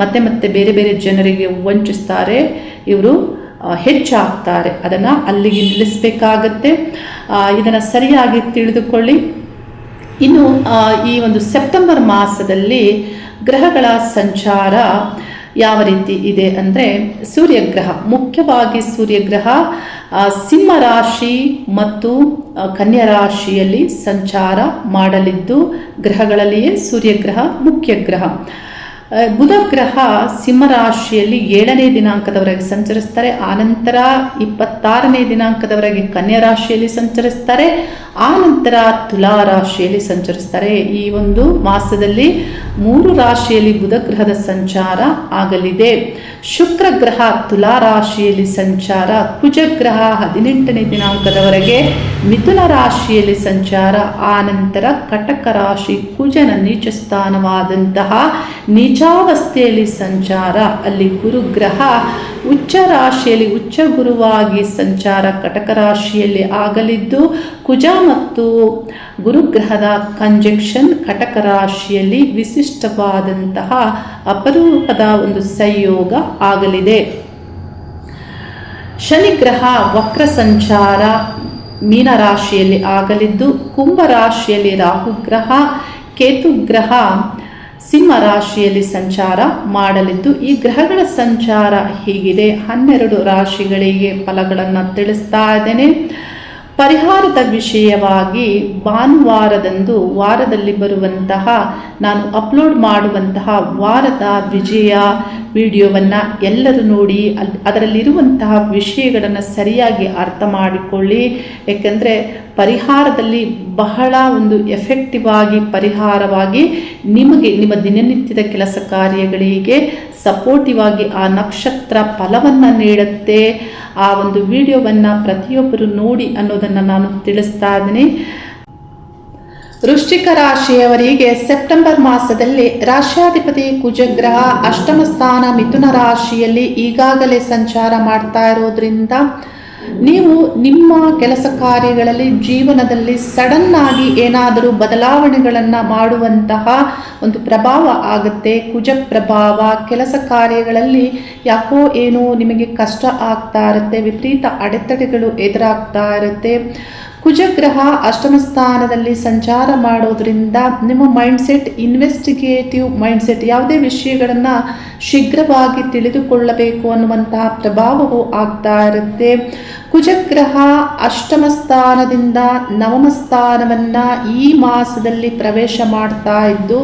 [SPEAKER 1] ಮತ್ತೆ ಬೇರೆ ಬೇರೆ ಜನರಿಗೆ ವಂಚಿಸ್ತಾರೆ, ಇವರು ಹೆಚ್ಚಾಗ್ತಾರೆ. ಅದನ್ನು ಅಲ್ಲಿಗೆ ನಿಲ್ಲಿಸಬೇಕಾಗತ್ತೆ. ಇದನ್ನು ಸರಿಯಾಗಿ ತಿಳಿದುಕೊಳ್ಳಿ. ಇನ್ನು ಈ ಒಂದು ಸೆಪ್ಟೆಂಬರ್ ಮಾಸದಲ್ಲಿ ಗ್ರಹಗಳ ಸಂಚಾರ ಯಾವ ರೀತಿ ಇದೆ ಅಂದರೆ, ಸೂರ್ಯಗ್ರಹ, ಮುಖ್ಯವಾಗಿ ಸೂರ್ಯಗ್ರಹ ಸಿಂಹ ರಾಶಿ ಮತ್ತು ಕನ್ಯಾ ರಾಶಿಯಲ್ಲಿ ಸಂಚಾರ ಮಾಡಲಿದ್ದು, ಗ್ರಹಗಳಲ್ಲಿಯೇ ಸೂರ್ಯಗ್ರಹ ಮುಖ್ಯ ಗ್ರಹ. ಬುಧ ಗ್ರಹ ಸಿಂಹರಾಶಿಯಲ್ಲಿ 7ನೇ ದಿನಾಂಕದವರೆಗೆ ಸಂಚರಿಸ್ತಾರೆ. ಆನಂತರ 26ನೇ ದಿನಾಂಕದವರೆಗೆ ಕನ್ಯಾ ರಾಶಿಯಲ್ಲಿ ಸಂಚರಿಸ್ತಾರೆ. ಆನಂತರ ತುಲಾ ರಾಶಿಯಲ್ಲಿ ಸಂಚರಿಸ್ತಾರೆ. ಈ ಒಂದು ಮಾಸದಲ್ಲಿ 3 ರಾಶಿಯಲ್ಲಿ ಬುಧ ಗ್ರಹದ ಸಂಚಾರ ಆಗಲಿದೆ. ಶುಕ್ರ ಗ್ರಹ ತುಲಾ ರಾಶಿಯಲ್ಲಿ ಸಂಚಾರ, ಕುಜಗ್ರಹ 18ನೇ ದಿನಾಂಕದವರೆಗೆ ಮಿಥುನ ರಾಶಿಯಲ್ಲಿ ಸಂಚಾರ. ಆನಂತರ ಕಟಕ ರಾಶಿ ಕುಜನ ನೀಚ ಸ್ಥಾನವಾದಂತಹ ನೀಚಾವಸ್ಥೆಯಲ್ಲಿ ಸಂಚಾರ. ಅಲ್ಲಿ ಗುರುಗ್ರಹ ಉಚ್ಚ ರಾಶಿಯಲ್ಲಿ ಉಚ್ಚ ಗುರುವಾಗಿ ಸಂಚಾರ ಕಟಕ ರಾಶಿಯಲ್ಲಿ ಆಗಲಿದ್ದು, ಕುಜ ಮತ್ತು ಗುರುಗ್ರಹದ ಕಂಜಕ್ಷನ್ ಕಟಕ ರಾಶಿಯಲ್ಲಿ ವಿಶಿಷ್ಟವಾದಂತಹ ಅಪರೂಪದ ಒಂದು ಸಂಯೋಗ ಆಗಲಿದೆ. ಶನಿಗ್ರಹ ವಕ್ರ ಸಂಚಾರ ಮೀನ ರಾಶಿಯಲ್ಲಿ ಆಗಲಿದ್ದು, ಕುಂಭ ರಾಶಿಯಲ್ಲಿ ರಾಹುಗ್ರಹ, ಕೇತುಗ್ರಹ ಸಿಂಹ ರಾಶಿಯಲ್ಲಿ ಸಂಚಾರ ಮಾಡಲಿದ್ದು, ಈ ಗ್ರಹಗಳ ಸಂಚಾರ ಹೀಗಿದೆ. 12 ರಾಶಿಗಳಿಗೆ ಫಲಗಳನ್ನು ತಿಳಿಸ್ತಾ ಇದ್ದೇನೆ. ಪರಿಹಾರದ ವಿಷಯವಾಗಿ ಭಾನುವಾರದಂದು ವಾರದಲ್ಲಿ ಬರುವಂತಹ ನಾನು ಅಪ್ಲೋಡ್ ಮಾಡುವಂತಹ ವಾರದ ವಿಜಯ ವಿಡಿಯೋವನ್ನು ಎಲ್ಲರೂ ನೋಡಿ ಅದರಲ್ಲಿರುವಂತಹ ವಿಷಯಗಳನ್ನು ಸರಿಯಾಗಿ ಅರ್ಥ ಮಾಡಿಕೊಳ್ಳಿ. ಏಕೆಂದರೆ ಪರಿಹಾರದಲ್ಲಿ ಬಹಳ ಒಂದು ಎಫೆಕ್ಟಿವ್ ಆಗಿ ಪರಿಹಾರವಾಗಿ ನಿಮಗೆ ನಿಮ್ಮ ದಿನನಿತ್ಯದ ಕೆಲಸ ಕಾರ್ಯಗಳಿಗೆ ಸಪೋರ್ಟಿವ್ ಆಗಿ ಆ ನಕ್ಷತ್ರ ಫಲವನ್ನು ನೀಡುತ್ತೆ. ಆ ಒಂದು ವಿಡಿಯೋವನ್ನು ಪ್ರತಿಯೊಬ್ಬರು ನೋಡಿ ಅನ್ನೋದನ್ನು ನಾನು ತಿಳಿಸ್ತಾ ಇದ್ದೀನಿ. ವೃಶ್ಚಿಕ ರಾಶಿಯವರಿಗೆ ಸೆಪ್ಟೆಂಬರ್ ಮಾಸದಲ್ಲಿ ರಾಶ್ಯಾಧಿಪತಿ ಕುಜಗ್ರಹ ಅಷ್ಟಮ ಸ್ಥಾನ ಮಿಥುನ ರಾಶಿಯಲ್ಲಿ ಈಗಾಗಲೇ ಸಂಚಾರ ಮಾಡ್ತಾ ಇರೋದ್ರಿಂದ ನೀವು ನಿಮ್ಮ ಕೆಲಸ ಕಾರ್ಯಗಳಲ್ಲಿ ಜೀವನದಲ್ಲಿ ಸಡನ್ ಆಗಿ ಏನಾದರೂ ಬದಲಾವಣೆಗಳನ್ನು ಮಾಡುವಂತಹ ಒಂದು ಪ್ರಭಾವ ಆಗುತ್ತೆ. ಕುಜ ಪ್ರಭಾವ ಕೆಲಸ ಕಾರ್ಯಗಳಲ್ಲಿ ಯಾಕೋ ಏನೋ ನಿಮಗೆ ಕಷ್ಟ ಆಗ್ತಾ ಇರುತ್ತೆ, ವಿಪರೀತ ಅಡೆತಡೆಗಳು ಎದುರಾಗ್ತಾ ಇರುತ್ತೆ. ಕುಜಗ್ರಹ ಅಷ್ಟಮ ಸ್ಥಾನದಲ್ಲಿ ಸಂಚಾರ ಮಾಡೋದ್ರಿಂದ ನಿಮ್ಮ ಮೈಂಡ್ಸೆಟ್ ಇನ್ವೆಸ್ಟಿಗೇಟಿವ್ ಮೈಂಡ್ಸೆಟ್, ಯಾವುದೇ ವಿಷಯಗಳನ್ನು ಶೀಘ್ರವಾಗಿ ತಿಳಿದುಕೊಳ್ಳಬೇಕು ಅನ್ನುವಂತಹ ಪ್ರಭಾವವು ಆಗ್ತಾ ಇರುತ್ತೆ. ಕುಜಗ್ರಹ ಅಷ್ಟಮ ಸ್ಥಾನದಿಂದ ನವಮ ಸ್ಥಾನವನ್ನು ಈ ಮಾಸದಲ್ಲಿ ಪ್ರವೇಶ ಮಾಡ್ತಾ ಇದ್ದು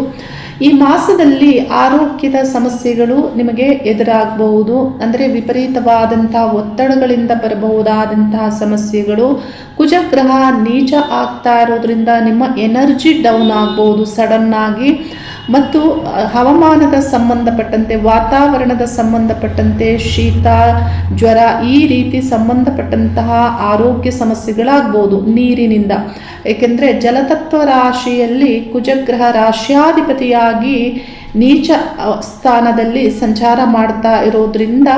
[SPEAKER 1] ಈ ಮಾಸದಲ್ಲಿ ಆರೋಗ್ಯದ ಸಮಸ್ಯೆಗಳು ನಿಮಗೆ ಎದುರಾಗಬಹುದು. ಅಂದರೆ ವಿಪರೀತವಾದಂತಹ ಒತ್ತಡಗಳಿಂದ ಬರಬಹುದಾದಂತಹ ಸಮಸ್ಯೆಗಳು. ಕುಜಗ್ರಹ ನೀಚ ಆಗ್ತಾ ಇರೋದ್ರಿಂದ ನಿಮ್ಮ ಎನರ್ಜಿ ಡೌನ್ ಆಗ್ಬೋದು ಸಡನ್ ಆಗಿ. ಮತ್ತು ಹವಾಮಾನದ ಸಂಬಂಧಪಟ್ಟಂತೆ, ವಾತಾವರಣದ ಸಂಬಂಧಪಟ್ಟಂತೆ ಶೀತ ಜ್ವರ ಈ ರೀತಿ ಸಂಬಂಧಪಟ್ಟಂತಹ ಆರೋಗ್ಯ ಸಮಸ್ಯೆಗಳಾಗ್ಬೋದು ನೀರಿನಿಂದ. ಏಕೆಂದರೆ ಜಲತತ್ವ ರಾಶಿಯಲ್ಲಿ ಕುಜಗ್ರಹ ರಾಶ್ಯಾಧಿಪತಿಯಾಗಿ ನೀಚ ಸ್ಥಾನದಲ್ಲಿ ಸಂಚಾರ ಮಾಡ್ತಾ ಇರೋದ್ರಿಂದ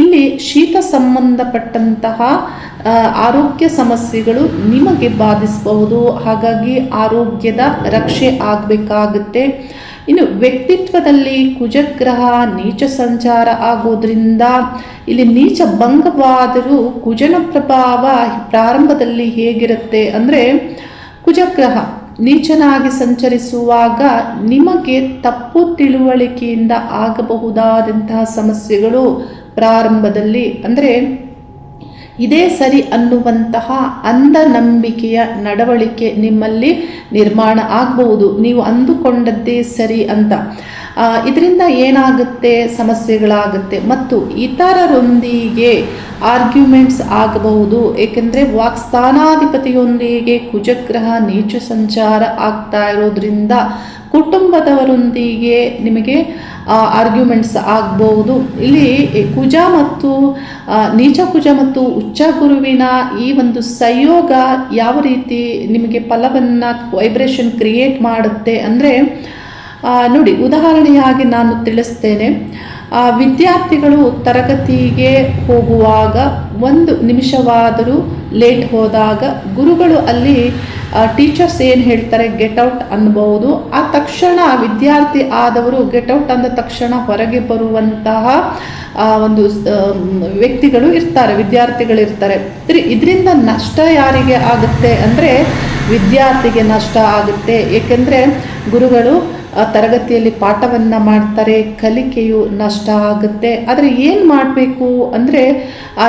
[SPEAKER 1] ಇಲ್ಲಿ ಶೀತ ಸಂಬಂಧಪಟ್ಟಂತಹ ಆರೋಗ್ಯ ಸಮಸ್ಯೆಗಳು ನಿಮಗೆ ಬಾಧಿಸಬಹುದು. ಹಾಗಾಗಿ ಆರೋಗ್ಯದ ರಕ್ಷೆ ಆಗಬೇಕಾಗುತ್ತೆ. ಇನ್ನು ವ್ಯಕ್ತಿತ್ವದಲ್ಲಿ ಕುಜಗ್ರಹ ನೀಚ ಸಂಚಾರ ಆಗೋದ್ರಿಂದ ಇಲ್ಲಿ ನೀಚ ಭಂಗವಾದರೂ ಕುಜನ ಪ್ರಭಾವ ಪ್ರಾರಂಭದಲ್ಲಿ ಹೇಗಿರುತ್ತೆ ಅಂದರೆ ಕುಜಗ್ರಹ ನೀಚನಾಗಿ ಸಂಚರಿಸುವಾಗ ನಿಮಗೆ ತಪ್ಪು ತಿಳುವಳಿಕೆಯಿಂದ ಆಗಬಹುದಾದಂತಹ ಸಮಸ್ಯೆಗಳು ಪ್ರಾರಂಭದಲ್ಲಿ, ಅಂದರೆ ಇದೇ ಸರಿ ಅನ್ನುವಂತಹ ಅಂಧನಂಬಿಕೆಯ ನಡವಳಿಕೆ ನಿಮ್ಮಲ್ಲಿ ನಿರ್ಮಾಣ ಆಗಬಹುದು. ನೀವು ಅಂದುಕೊಂಡದ್ದೇ ಸರಿ ಅಂತ. ಇದರಿಂದ ಏನಾಗುತ್ತೆ, ಸಮಸ್ಯೆಗಳಾಗುತ್ತೆ ಮತ್ತು ಇತರರೊಂದಿಗೆ ಆರ್ಗ್ಯುಮೆಂಟ್ಸ್ ಆಗಬಹುದು. ಏಕೆಂದರೆ ವಾಕ್ಸ್ಥಾನಾಧಿಪತಿಯೊಂದಿಗೆ ಕುಜಗ್ರಹ ನೀಚ ಸಂಚಾರ ಆಗ್ತಾ ಇರೋದ್ರಿಂದ ಕುಟುಂಬದವರೊಂದಿಗೆ ನಿಮಗೆ ಆರ್ಗ್ಯುಮೆಂಟ್ಸ್ ಆಗ್ಬೋದು. ಇಲ್ಲಿ ಕುಜ ಮತ್ತು ನೀಚ ಕುಜ ಮತ್ತು ಉಚ್ಚ ಗುರುವಿನ ಈ ಒಂದು ಸಂಯೋಗ ಯಾವ ರೀತಿ ನಿಮಗೆ ಫಲವನ್ನು ವೈಬ್ರೇಷನ್ ಕ್ರಿಯೇಟ್ ಮಾಡುತ್ತೆ ಅಂದರೆ ನೋಡಿ, ಉದಾಹರಣೆಯಾಗಿ ನಾನು ತಿಳಿಸ್ತೇನೆ. ವಿದ್ಯಾರ್ಥಿಗಳು ತರಗತಿಗೆ ಹೋಗುವಾಗ 1 ನಿಮಿಷವಾದರೂ ಲೇಟ್ ಹೋದಾಗ ಗುರುಗಳು ಅಲ್ಲಿ ಟೀಚರ್ಸ್ ಏನು ಹೇಳ್ತಾರೆ ಗೆಟ್ ಔಟ್ ಅನ್ಬೋದು. ಆ ತಕ್ಷಣ ವಿದ್ಯಾರ್ಥಿ ಆದವರು ಗೆಟ್ ಔಟ್ ಅಂದ ತಕ್ಷಣ ಹೊರಗೆ ಬರುವಂತಹ ಒಂದು ವ್ಯಕ್ತಿಗಳು ಇರ್ತಾರೆ, ವಿದ್ಯಾರ್ಥಿಗಳಿರ್ತಾರೆ. ಇದರಿಂದ ನಷ್ಟ ಯಾರಿಗೆ ಆಗುತ್ತೆ ಅಂದರೆ ವಿದ್ಯಾರ್ಥಿಗೆ ನಷ್ಟ ಆಗುತ್ತೆ. ಏಕೆಂದರೆ ಗುರುಗಳು ತರಗತಿಯಲ್ಲಿ ಪಾಠವನ್ನು ಮಾಡ್ತಾರೆ, ಕಲಿಕೆಯು ನಷ್ಟ ಆಗುತ್ತೆ. ಆದರೆ ಏನು ಮಾಡಬೇಕು ಅಂದರೆ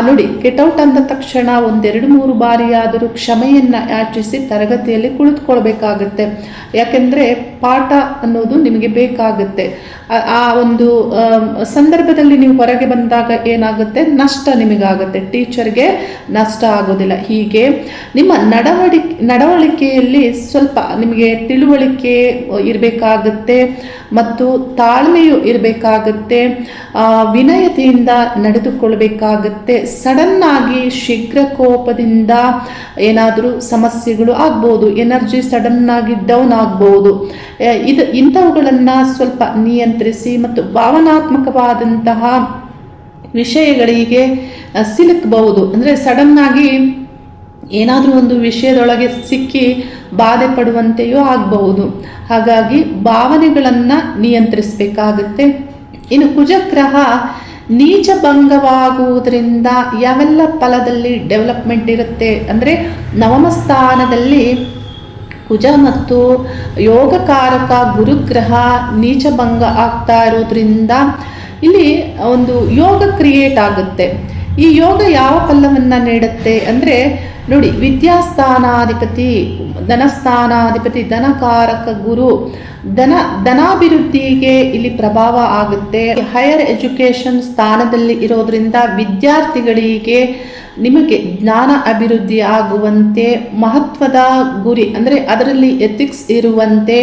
[SPEAKER 1] ನೋಡಿ, ಗೆಟೌಟ್ ಅಂದ ತಕ್ಷಣ 1-2-3 ಬಾರಿಯಾದರೂ ಕ್ಷಮೆಯನ್ನು ಯಾಚಿಸಿ ತರಗತಿಯಲ್ಲಿ ಕುಳಿತುಕೊಳ್ಬೇಕಾಗತ್ತೆ. ಯಾಕೆಂದರೆ ಪಾಠ ಅನ್ನೋದು ನಿಮಗೆ ಬೇಕಾಗುತ್ತೆ. ಆ ಒಂದು ಸಂದರ್ಭದಲ್ಲಿ ನೀವು ಹೊರಗೆ ಬಂದಾಗ ಏನಾಗುತ್ತೆ, ನಷ್ಟ ನಿಮಗಾಗುತ್ತೆ, ಟೀಚರ್ಗೆ ನಷ್ಟ ಆಗೋದಿಲ್ಲ. ಹೀಗೆ ನಿಮ್ಮ ನಡವಳಿಕೆಯಲ್ಲಿ ಸ್ವಲ್ಪ ನಿಮಗೆ ತಿಳುವಳಿಕೆ ಇರಬೇಕಾಗುತ್ತೆ ಮತ್ತು ತಾಳ್ಮೆಯು ಇರಬೇಕಾಗುತ್ತೆ, ವಿನಯತೆಯಿಂದ ನಡೆದುಕೊಳ್ಬೇಕಾಗುತ್ತೆ. ಸಡನ್ ಆಗಿ ಶೀಘ್ರ ಕೋಪದಿಂದ ಏನಾದರೂ ಸಮಸ್ಯೆಗಳು ಆಗ್ಬೋದು, ಎನರ್ಜಿ ಸಡನ್ ಆಗಿ ಡೌನ್ ಆಗ್ಬೋದು. ಇಂಥವುಗಳನ್ನು ಸ್ವಲ್ಪ ನಿಯಂತ್ರಿಸಿ ಮತ್ತು ಭಾವನಾತ್ಮಕವಾದಂತಹ ವಿಷಯಗಳಿಗೆ ಸಿಲುಕಬಹುದು. ಅಂದರೆ ಸಡನ್ ಆಗಿ ಏನಾದರೂ ಒಂದು ವಿಷಯದೊಳಗೆ ಸಿಕ್ಕಿ ಬಾಧೆ ಪಡುವಂತೆಯೂ ಆಗಬಹುದು. ಹಾಗಾಗಿ ಭಾವನೆಗಳನ್ನು ನಿಯಂತ್ರಿಸಬೇಕಾಗುತ್ತೆ. ಇನ್ನು ಕುಜಗ್ರಹ ನೀಚ ಭಂಗವಾಗುವುದರಿಂದ ಯಾವೆಲ್ಲ ಫಲದಲ್ಲಿ ಡೆವಲಪ್ಮೆಂಟ್ ಇರುತ್ತೆ ಅಂದರೆ ನವಮ ಸ್ಥಾನದಲ್ಲಿ ಕುಜ ಮತ್ತು ಯೋಗಕಾರಕ ಗುರುಗ್ರಹ ನೀಚ ಭಂಗ ಆಗ್ತಾ ಇರೋದ್ರಿಂದ ಇಲ್ಲಿ ಒಂದು ಯೋಗ ಕ್ರಿಯೇಟ್ ಆಗುತ್ತೆ. ಈ ಯೋಗ ಯಾವ ಫಲವನ್ನು ನೀಡುತ್ತೆ ಅಂದರೆ ನೋಡಿ, ವಿದ್ಯಾಸ್ಥಾನಾಧಿಪತಿ, ಧನಸ್ಥಾನಾಧಿಪತಿ, ಧನಕಾರಕ ಗುರು, ಧನಾಭಿವೃದ್ಧಿಗೆ ಇಲ್ಲಿ ಪ್ರಭಾವ ಆಗುತ್ತೆ. ಹೈಯರ್ ಎಜುಕೇಷನ್ ಸ್ಥಾನದಲ್ಲಿ ಇರೋದ್ರಿಂದ ವಿದ್ಯಾರ್ಥಿಗಳಿಗೆ ನಿಮಗೆ ಜ್ಞಾನ ಅಭಿವೃದ್ಧಿ ಆಗುವಂತೆ, ಮಹತ್ವದ ಗುರಿ ಅಂದರೆ ಅದರಲ್ಲಿ ಎಥಿಕ್ಸ್ ಇರುವಂತೆ,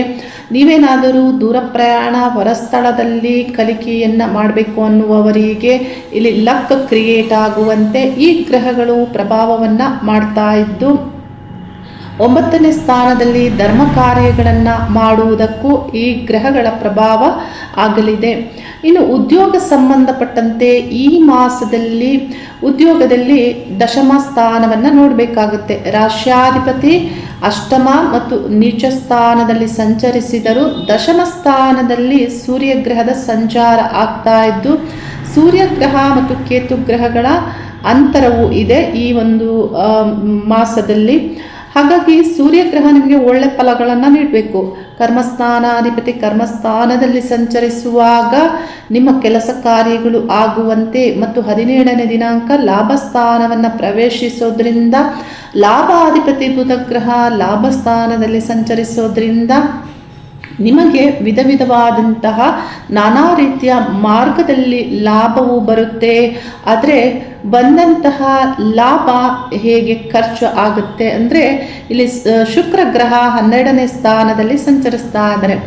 [SPEAKER 1] ನೀವೇನಾದರೂ ದೂರ ಪ್ರಯಾಣ ಹೊರಸ್ಥಳದಲ್ಲಿ ಕಲಿಕೆಯನ್ನು ಮಾಡಬೇಕು ಅನ್ನುವವರಿಗೆ ಇಲ್ಲಿ ಲಕ್ ಕ್ರಿಯೇಟ್ ಆಗುವಂತೆ ಈ ಗ್ರಹಗಳು ಪ್ರಭಾವವನ್ನು ಮಾಡ್ತಾ ಇದ್ದು, 9ನೇ ಸ್ಥಾನದಲ್ಲಿ ಧರ್ಮ ಕಾರ್ಯಗಳನ್ನು ಮಾಡುವುದಕ್ಕೂ ಈ ಗ್ರಹಗಳ ಪ್ರಭಾವ ಆಗಲಿದೆ. ಇನ್ನು ಉದ್ಯೋಗ ಸಂಬಂಧಪಟ್ಟಂತೆ ಈ ಮಾಸದಲ್ಲಿ ಉದ್ಯೋಗದಲ್ಲಿ ದಶಮ ಸ್ಥಾನವನ್ನು ನೋಡಬೇಕಾಗುತ್ತೆ. ರಾಶ್ಯಾಧಿಪತಿ ಅಷ್ಟಮ ಮತ್ತು ನೀಚ ಸ್ಥಾನದಲ್ಲಿ ಸಂಚರಿಸಿದರೂ ದಶಮ ಸ್ಥಾನದಲ್ಲಿ ಸೂರ್ಯಗ್ರಹದ ಸಂಚಾರ ಆಗ್ತಾ ಇದ್ದು, ಸೂರ್ಯಗ್ರಹ ಮತ್ತು ಕೇತು ಗ್ರಹಗಳ ಅಂತರವೂ ಇದೆ ಈ ಒಂದು ಮಾಸದಲ್ಲಿ. ಹಾಗಾಗಿ ಸೂರ್ಯಗ್ರಹ ನಿಮಗೆ ಒಳ್ಳೆ ಫಲಗಳನ್ನು ನೀಡಬೇಕು. ಕರ್ಮಸ್ಥಾನಾಧಿಪತಿ ಕರ್ಮಸ್ಥಾನದಲ್ಲಿ ಸಂಚರಿಸುವಾಗ ನಿಮ್ಮ ಕೆಲಸ ಕಾರ್ಯಗಳು ಆಗುವಂತೆ ಮತ್ತು 17ನೇ ದಿನಾಂಕ ಲಾಭಸ್ಥಾನವನ್ನು ಪ್ರವೇಶಿಸೋದ್ರಿಂದ, ಲಾಭಾಧಿಪತಿ ಬುಧಗ್ರಹ ಲಾಭಸ್ಥಾನದಲ್ಲಿ ಸಂಚರಿಸೋದ್ರಿಂದ ನಿಮಗೆ ವಿಧ ವಿಧವಾದಂತಹ ನಾನಾ ರೀತಿಯ ಮಾರ್ಗದಲ್ಲಿ ಲಾಭವು ಬರುತ್ತೆ. ಆದರೆ ಬಂದಂತಹ ಲಾಭ ಹೇಗೆ ಖರ್ಚು ಆಗುತ್ತೆ ಅಂದರೆ, ಇಲ್ಲಿ ಶುಕ್ರ ಗ್ರಹ 12ನೇ ಸ್ಥಾನದಲ್ಲಿ ಸಂಚರಿಸ್ತಾ ಇದ್ದಾರೆ.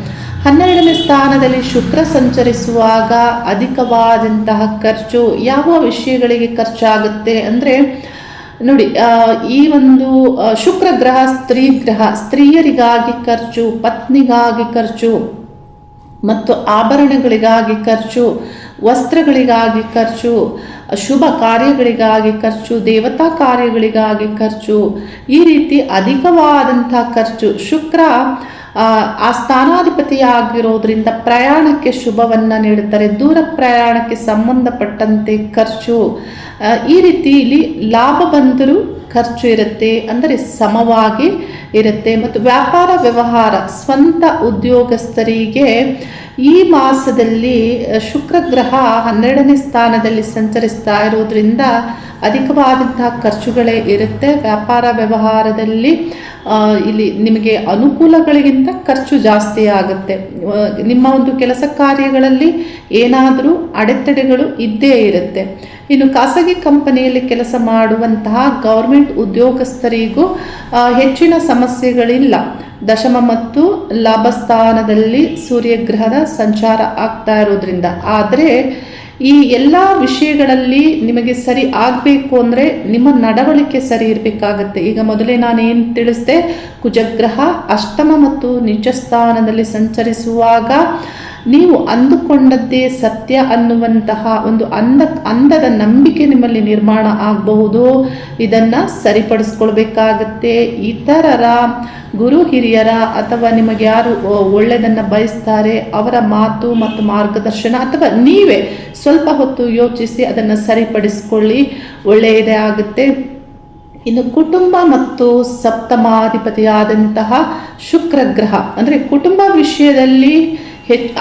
[SPEAKER 1] 12ನೇ ಸ್ಥಾನದಲ್ಲಿ ಶುಕ್ರ ಸಂಚರಿಸುವಾಗ ಅಧಿಕವಾದಂತಹ ಖರ್ಚು ಯಾವ ವಿಷಯಗಳಿಗೆ ಖರ್ಚಾಗುತ್ತೆ ಅಂದರೆ, ನೋಡಿ, ಈ ಒಂದು ಶುಕ್ರ ಗ್ರಹ ಸ್ತ್ರೀ ಗ್ರಹ, ಸ್ತ್ರೀಯರಿಗಾಗಿ ಖರ್ಚು, ಪತ್ನಿಗಾಗಿ ಖರ್ಚು ಮತ್ತು ಆಭರಣಗಳಿಗಾಗಿ ಖರ್ಚು, ವಸ್ತ್ರಗಳಿಗಾಗಿ ಖರ್ಚು, ಶುಭ ಕಾರ್ಯಗಳಿಗಾಗಿ ಖರ್ಚು, ದೇವತಾ ಕಾರ್ಯಗಳಿಗಾಗಿ ಖರ್ಚು, ಈ ರೀತಿ ಅಧಿಕವಾದಂಥ ಖರ್ಚು. ಶುಕ್ರ ಆ ಸ್ಥಾನಾಧಿಪತಿಯಾಗಿರೋದ್ರಿಂದ ಪ್ರಯಾಣಕ್ಕೆ ಶುಭವನ್ನು ನೀಡುತ್ತಾರೆ. ದೂರ ಪ್ರಯಾಣಕ್ಕೆ ಸಂಬಂಧಪಟ್ಟಂತೆ ಖರ್ಚು, ಈ ರೀತಿ ಇಲ್ಲಿ ಲಾಭ ಬಂದರೂ ಖರ್ಚು ಇರುತ್ತೆ, ಅಂದರೆ ಸಮವಾಗಿ ಇರುತ್ತೆ. ಮತ್ತು ವ್ಯಾಪಾರ ವ್ಯವಹಾರ, ಸ್ವಂತ ಉದ್ಯೋಗಸ್ಥರಿಗೆ ಈ ಮಾಸದಲ್ಲಿ ಶುಕ್ರ ಗ್ರಹ 12ನೇ ಸ್ಥಾನದಲ್ಲಿ ಸಂಚರಿಸ್ತಾ ಇರೋದ್ರಿಂದ ಅಧಿಕವಾದಂತಹ ಖರ್ಚುಗಳೇ ಇರುತ್ತೆ. ವ್ಯಾಪಾರ ವ್ಯವಹಾರದಲ್ಲಿ ಇಲ್ಲಿ ನಿಮಗೆ ಅನುಕೂಲಗಳಿಗಿಂತ ಖರ್ಚು ಜಾಸ್ತಿ ಆಗುತ್ತೆ. ನಿಮ್ಮ ಒಂದು ಕೆಲಸ ಕಾರ್ಯಗಳಲ್ಲಿ ಏನಾದರೂ ಅಡೆತಡೆಗಳು ಇದ್ದೇ ಇರುತ್ತೆ. ಇನ್ನು ಖಾಸಗಿ ಕಂಪನಿಯಲ್ಲಿ ಕೆಲಸ ಮಾಡುವಂತಹ ಗೌರ್ಮೆಂಟ್ ಉದ್ಯೋಗಸ್ಥರಿಗೂ ಹೆಚ್ಚಿನ ಸಮಸ್ಯೆಗಳಿಲ್ಲ. ದಶಮ ಮತ್ತು ಲಾಭಸ್ಥಾನದಲ್ಲಿ ಸೂರ್ಯಗ್ರಹದ ಸಂಚಾರ ಆಗ್ತಾ ಇರೋದ್ರಿಂದ. ಆದರೆ ಈ ಎಲ್ಲ ವಿಷಯಗಳಲ್ಲಿ ನಿಮಗೆ ಸರಿ ಆಗಬೇಕು ಅಂದರೆ ನಿಮ್ಮ ನಡವಳಿಕೆ ಸರಿ ಇರಬೇಕಾಗತ್ತೆ. ಈಗ ಮೊದಲೇ ನಾನೇನು ತಿಳಿಸಿದೆ, ಕುಜಗ್ರಹ ಅಷ್ಟಮ ಮತ್ತು ನೀಚ ಸ್ಥಾನದಲ್ಲಿ ಸಂಚರಿಸುವಾಗ ನೀವು ಅಂದುಕೊಂಡದ್ದೇ ಸತ್ಯ ಅನ್ನುವಂತಹ ಒಂದು ಅಂದದ ನಂಬಿಕೆ ನಿಮ್ಮಲ್ಲಿ ನಿರ್ಮಾಣ ಆಗಬಹುದು. ಇದನ್ನು ಸರಿಪಡಿಸ್ಕೊಳ್ಬೇಕಾಗತ್ತೆ. ಇತರರ, ಗುರು ಹಿರಿಯರ ಅಥವಾ ನಿಮಗೆ ಯಾರು ಒಳ್ಳೆಯದನ್ನು ಬಯಸ್ತಾರೆ ಅವರ ಮಾತು ಮತ್ತು ಮಾರ್ಗದರ್ಶನ, ಅಥವಾ ನೀವೇ ಸ್ವಲ್ಪ ಹೊತ್ತು ಯೋಚಿಸಿ ಅದನ್ನು ಸರಿಪಡಿಸ್ಕೊಳ್ಳಿ, ಒಳ್ಳೆಯದೇ ಆಗುತ್ತೆ. ಇನ್ನು ಕುಟುಂಬ ಮತ್ತು ಸಪ್ತಮಾಧಿಪತಿಯಾದಂತಹ ಶುಕ್ರ ಗ್ರಹ ಅಂದರೆ ಕುಟುಂಬ ವಿಷಯದಲ್ಲಿ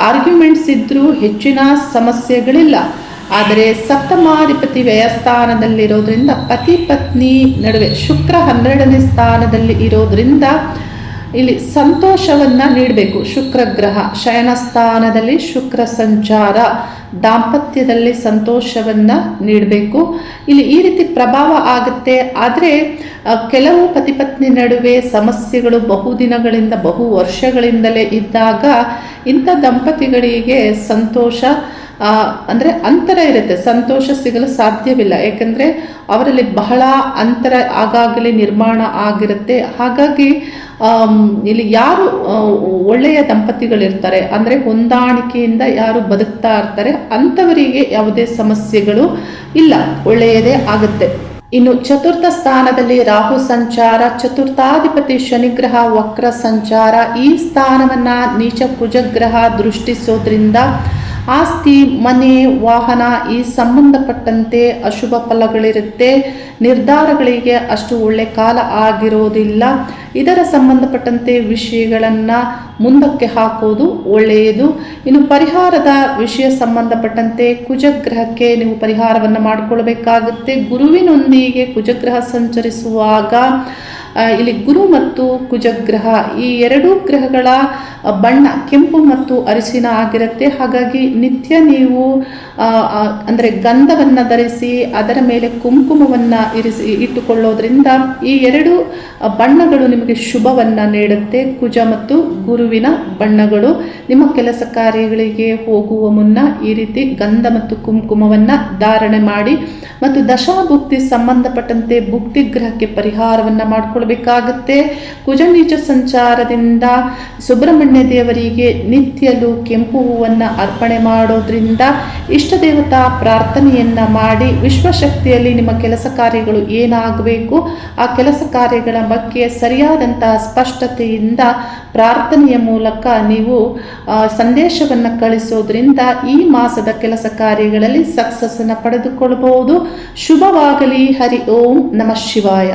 [SPEAKER 1] ಆರ್ಗ್ಯುಮೆಂಟ್ಸ್ ಇದ್ದರೂ ಹೆಚ್ಚಿನ ಸಮಸ್ಯೆಗಳಿಲ್ಲ. ಆದರೆ ಸಪ್ತಮಾಧಿಪತಿ ವ್ಯಯಸ್ಥಾನದಲ್ಲಿರೋದ್ರಿಂದ ಪತಿ ಪತ್ನಿ ನಡುವೆ ಶುಕ್ರ 12ನೇ ಸ್ಥಾನದಲ್ಲಿ ಇರೋದ್ರಿಂದ ಇಲ್ಲಿ ಸಂತೋಷವನ್ನು ನೀಡಬೇಕು. ಶುಕ್ರ ಗ್ರಹ ಶಯನ ಸ್ಥಾನದಲ್ಲಿ ಶುಕ್ರ ಸಂಚಾರ ದಾಂಪತ್ಯದಲ್ಲಿ ಸಂತೋಷವನ್ನು ನೀಡಬೇಕು. ಇಲ್ಲಿ ಈ ರೀತಿ ಪ್ರಭಾವ ಆಗುತ್ತೆ. ಆದರೆ ಕೆಲವು ಪತಿ ಪತ್ನಿ ನಡುವೆ ಸಮಸ್ಯೆಗಳು ಬಹುದಿನಗಳಿಂದ, ಬಹು ವರ್ಷಗಳಿಂದಲೇ ಇದ್ದಾಗ ಇಂಥ ದಂಪತಿಗಳಿಗೆ ಸಂತೋಷ ಅಂದರೆ ಅಂತರ ಇರುತ್ತೆ, ಸಂತೋಷ ಸಿಗಲು ಸಾಧ್ಯವಿಲ್ಲ. ಯಾಕಂದರೆ ಅವರಲ್ಲಿ ಬಹಳ ಅಂತರ ಆಗಾಗಲೇ ನಿರ್ಮಾಣ ಆಗಿರುತ್ತೆ. ಹಾಗಾಗಿ ಇಲ್ಲಿ ಯಾರು ಒಳ್ಳೆಯ ದಂಪತಿಗಳಿರ್ತಾರೆ ಅಂದರೆ ಹೊಂದಾಣಿಕೆಯಿಂದ ಯಾರು ಬದುಕ್ತಾ ಇರ್ತಾರೆ ಅಂಥವರಿಗೆ ಯಾವುದೇ ಸಮಸ್ಯೆಗಳು ಇಲ್ಲ, ಒಳ್ಳೆಯದೇ ಆಗುತ್ತೆ. ಇನ್ನು ಚತುರ್ಥ ಸ್ಥಾನದಲ್ಲಿ ರಾಹು ಸಂಚಾರ, ಚತುರ್ಥಾಧಿಪತಿ ಶನಿಗ್ರಹ ವಕ್ರ ಸಂಚಾರ, ಈ ಸ್ಥಾನವನ್ನು ನೀಚ ಕುಜಗ್ರಹ ದೃಷ್ಟಿಸೋದ್ರಿಂದ ಆಸ್ತಿ, ಮನೆ, ವಾಹನ ಈ ಸಂಬಂಧಪಟ್ಟಂತೆ ಅಶುಭ ಫಲಗಳಿರುತ್ತೆ. ನಿರ್ಧಾರಗಳಿಗೆ ಅಷ್ಟು ಒಳ್ಳೆ ಕಾಲ ಆಗಿರೋದಿಲ್ಲ. ಇದರ ಸಂಬಂಧಪಟ್ಟಂತೆ ವಿಷಯಗಳನ್ನು ಮುಂದಕ್ಕೆ ಹಾಕೋದು ಒಳ್ಳೆಯದು. ಇನ್ನು ಪರಿಹಾರದ ವಿಷಯ ಸಂಬಂಧಪಟ್ಟಂತೆ ಕುಜಗ್ರಹಕ್ಕೆ ನೀವು ಪರಿಹಾರವನ್ನು ಮಾಡಿಕೊಳ್ಬೇಕಾಗುತ್ತೆ. ಗುರುವಿನೊಂದಿಗೆ ಕುಜಗ್ರಹ ಸಂಚರಿಸುವಾಗ ಇಲ್ಲಿ ಗುರು ಮತ್ತು ಕುಜಗ್ರಹ ಈ ಎರಡೂ ಗ್ರಹಗಳ ಬಣ್ಣ ಕೆಂಪು ಮತ್ತು ಅರಿಶಿನ ಆಗಿರುತ್ತೆ. ಹಾಗಾಗಿ ನಿತ್ಯ ನೀವು ಅಂದರೆ ಗಂಧವನ್ನು ಧರಿಸಿ ಅದರ ಮೇಲೆ ಕುಂಕುಮವನ್ನು ಇಟ್ಟುಕೊಳ್ಳೋದ್ರಿಂದ ಈ ಎರಡು ಬಣ್ಣಗಳು ನಿಮಗೆ ಶುಭವನ್ನು ನೀಡುತ್ತೆ. ಕುಜ ಮತ್ತು ಗುರುವಿನ ಬಣ್ಣಗಳು. ನಿಮ್ಮ ಕೆಲಸ ಕಾರ್ಯಗಳಿಗೆ ಹೋಗುವ ಮುನ್ನ ಈ ರೀತಿ ಗಂಧ ಮತ್ತು ಕುಂಕುಮವನ್ನು ಧಾರಣೆ ಮಾಡಿ ಮತ್ತು ದಶಾಭುಕ್ತಿ ಸಂಬಂಧಪಟ್ಟಂತೆ ಭುಕ್ತಿ ಗ್ರಹಕ್ಕೆ ಪರಿಹಾರವನ್ನು ಮಾಡಿಕೊಳ್ಬೇಕಾಗುತ್ತೆ. ಕುಜನೀಚ ಸಂಚಾರದಿಂದ ಸುಬ್ರಹ್ಮಣ್ಯ ದೇವರಿಗೆ ನಿತ್ಯಲು ಕೆಂಪು ಹೂವನ್ನು ಅರ್ಪಣೆ ಮಾಡೋದ್ರಿಂದ ಇಷ್ಟ ದೇವತಾ ಪ್ರಾರ್ಥನೆಯನ್ನು ಮಾಡಿ ವಿಶ್ವಶಕ್ತಿಯಲ್ಲಿ ನಿಮ್ಮ ಕೆಲಸ ಕಾರ್ಯಗಳು ಏನಾಗಬೇಕು ಆ ಕೆಲಸ ಕಾರ್ಯಗಳ ಬಗ್ಗೆ ಸರಿಯಾದಂತಹ ಸ್ಪಷ್ಟತೆಯಿಂದ ಪ್ರಾರ್ಥನೆಯ ಮೂಲಕ ನೀವು ಸಂದೇಶವನ್ನು ಕಳಿಸೋದ್ರಿಂದ ಈ ಮಾಸದ ಕೆಲಸ ಕಾರ್ಯಗಳಲ್ಲಿ ಸಕ್ಸಸ್ಸನ್ನು ಪಡೆದುಕೊಳ್ಳಬಹುದು. ಶುಭವಾಗಲಿ. ಹರಿ ಓಂ ನಮಃ ಶಿವಾಯ.